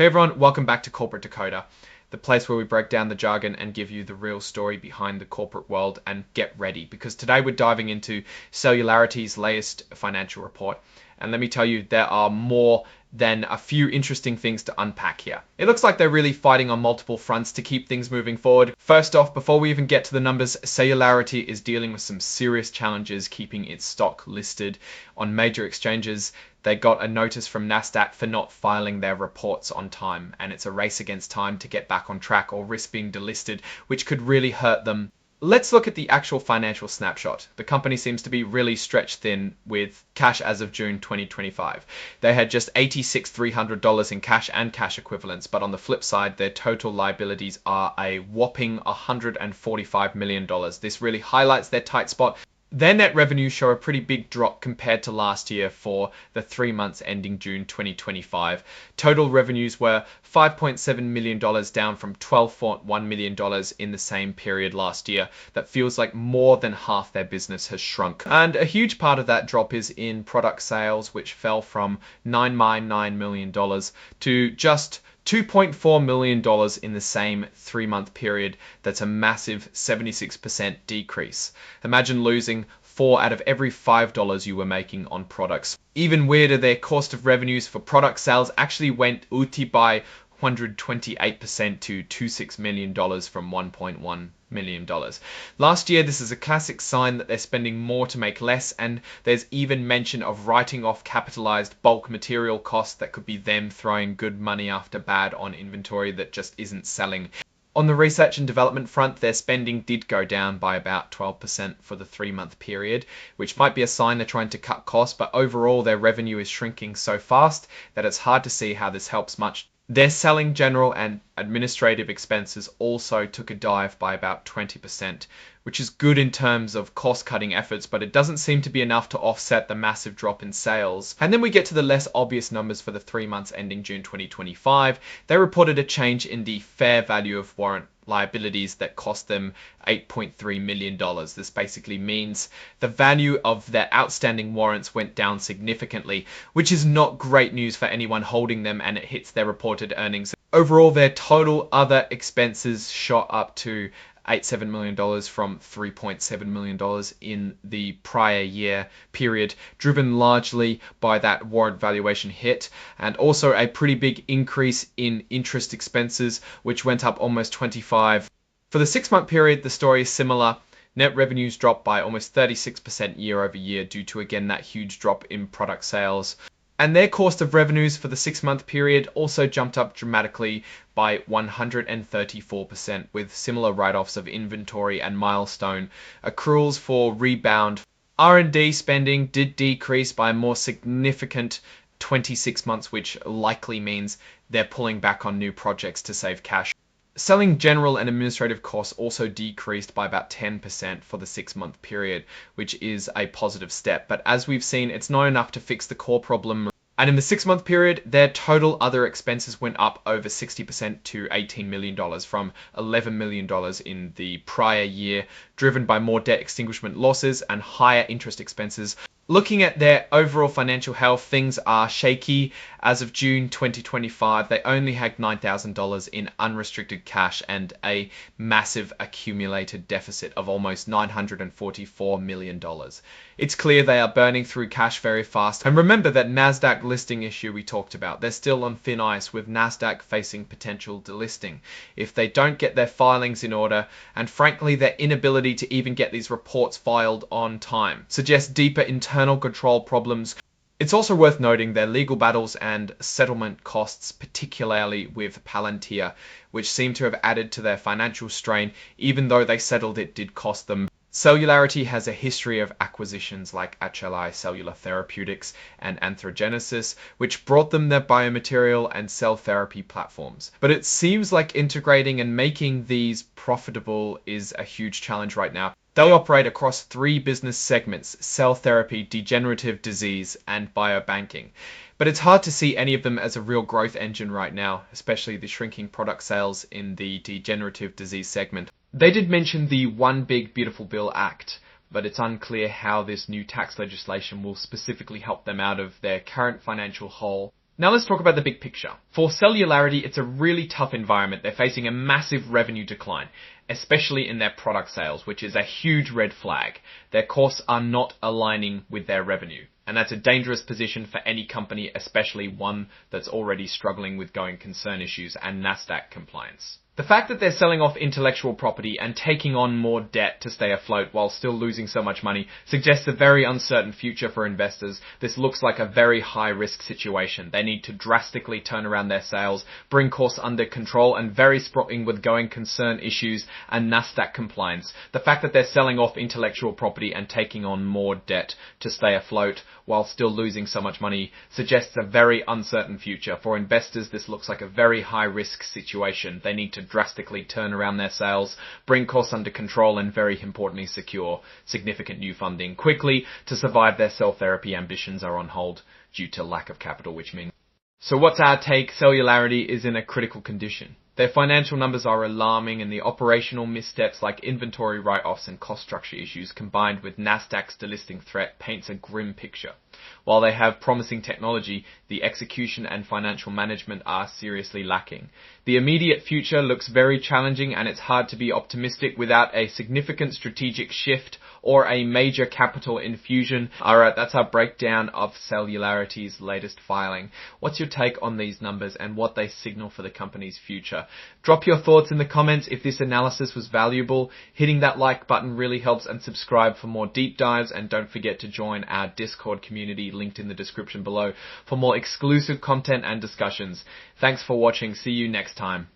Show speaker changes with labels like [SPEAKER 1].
[SPEAKER 1] Hey everyone, welcome back to Corporate Decoder, the place where we break down the jargon and give you the real story behind the corporate world. And get ready, because today we're diving into Celularity's latest financial report. And let me tell you, there are more than a few interesting things to unpack here. It looks like they're really fighting on multiple fronts to keep things moving forward. First off, before we even get to the numbers, Celularity is dealing with some serious challenges keeping its stock listed on major exchanges. They got a notice from NASDAQ for not filing their reports on time, and it's a race against time to get back on track or risk being delisted, which could really hurt them. Let's look at the actual financial snapshot. The company seems to be really stretched thin with cash as of June 2025. They had just $86,300 in cash and cash equivalents, but on the flip side, their total liabilities are a whopping $145 million. This really highlights their tight spot. Their net revenues show a pretty big drop compared to last year for the 3 months ending June 2025. Total revenues were $5.7 million, down from $12.1 million in the same period last year. That feels like more than half their business has shrunk. And a huge part of that drop is in product sales, which fell from $9.9 million to just $2.4 million in the same 3-month period. That's a massive 76% decrease. Imagine losing 4 out of every $5 you were making on products. Even weirder, their cost of revenues for product sales actually went uti by 128% to $26 million from $1.1 million. Last year, this is a classic sign that they're spending more to make less, and there's even mention of writing off capitalized bulk material costs that could be them throwing good money after bad on inventory that just isn't selling. On the research and development front, their spending did go down by about 12% for the 3-month period, which might be a sign they're trying to cut costs, but overall their revenue is shrinking so fast that it's hard to see how this helps much. Their selling, general and administrative expenses also took a dive by about 20%, which is good in terms of cost-cutting efforts, but it doesn't seem to be enough to offset the massive drop in sales. And then we get to the less obvious numbers for the 3 months ending June 2025. They reported a change in the fair value of warrant liabilities that cost them $8.3 million. This basically means the value of their outstanding warrants went down significantly, which is not great news for anyone holding them, and it hits their reported earnings. Overall, their total other expenses shot up to $8.7 million from $3.7 million in the prior year period, driven largely by that warrant valuation hit, and also a pretty big increase in interest expenses, which went up almost 25%. For the 6-month period, the story is similar. Net revenues dropped by almost 36% year over year due to, again, that huge drop in product sales. And their cost of revenues for the 6-month period also jumped up dramatically by 134%, with similar write-offs of inventory and milestone accruals for rebound. R&D spending did decrease by a more significant 26 months, which likely means they're pulling back on new projects to save cash. Selling, general and administrative costs also decreased by about 10% for the 6-month period, which is a positive step. But as we've seen, it's not enough to fix the core problem. And in the 6-month period, their total other expenses went up over 60% to $18 million from $11 million in the prior year, driven by more debt extinguishment losses and higher interest expenses. Looking at their overall financial health, things are shaky. As of June 2025, they only had $9,000 in unrestricted cash and a massive accumulated deficit of almost $944 million. It's clear they are burning through cash very fast. And remember that NASDAQ listing issue we talked about. They're still on thin ice, with NASDAQ facing potential delisting if they don't get their filings in order, and frankly their inability to even get these reports filed on time suggests deeper internal control problems. It's also worth noting their legal battles and settlement costs, particularly with Palantir, which seem to have added to their financial strain. Even though they settled, it did cost them. Celularity has a history of acquisitions like HLI Cellular Therapeutics and Anthrogenesis, which brought them their biomaterial and cell therapy platforms. But it seems like integrating and making these profitable is a huge challenge right now. They operate across 3 business segments: cell therapy, degenerative disease, and biobanking. But it's hard to see any of them as a real growth engine right now, especially the shrinking product sales in the degenerative disease segment. They did mention the One Big Beautiful Bill Act, but it's unclear how this new tax legislation will specifically help them out of their current financial hole. Now let's talk about the big picture. For Celularity, it's a really tough environment. They're facing a massive revenue decline, especially in their product sales, which is a huge red flag. Their costs are not aligning with their revenue. And that's a dangerous position for any company, especially one that's already struggling with going concern issues and Nasdaq compliance. The fact that they're selling off intellectual property and taking on more debt to stay afloat while still losing so much money suggests a very uncertain future for investors. This looks like a very high-risk situation. They need to drastically turn around their sales, bring costs under control, and very struggling with going concern issues and Nasdaq compliance. The fact that they're selling off intellectual property and taking on more debt to stay afloat while still losing so much money suggests a very uncertain future. For investors, this looks like a very high-risk situation. They need to drastically turn around their sales, bring costs under control, and very importantly secure significant new funding quickly to survive. Their cell therapy ambitions are on hold due to lack of capital, which means... So what's our take? Celularity is in a critical condition. Their financial numbers are alarming, and the operational missteps like inventory write-offs and cost structure issues combined with Nasdaq's delisting threat paints a grim picture. While they have promising technology, the execution and financial management are seriously lacking. The immediate future looks very challenging, and it's hard to be optimistic without a significant strategic shift or a major capital infusion. Alright, that's our breakdown of Celularity's latest filing. What's your take on these numbers and what they signal for the company's future? Drop your thoughts in the comments. If this analysis was valuable, hitting that like button really helps, and subscribe for more deep dives, and don't forget to join our Discord community linked in the description below for more exclusive content and discussions. Thanks for watching. See you next time.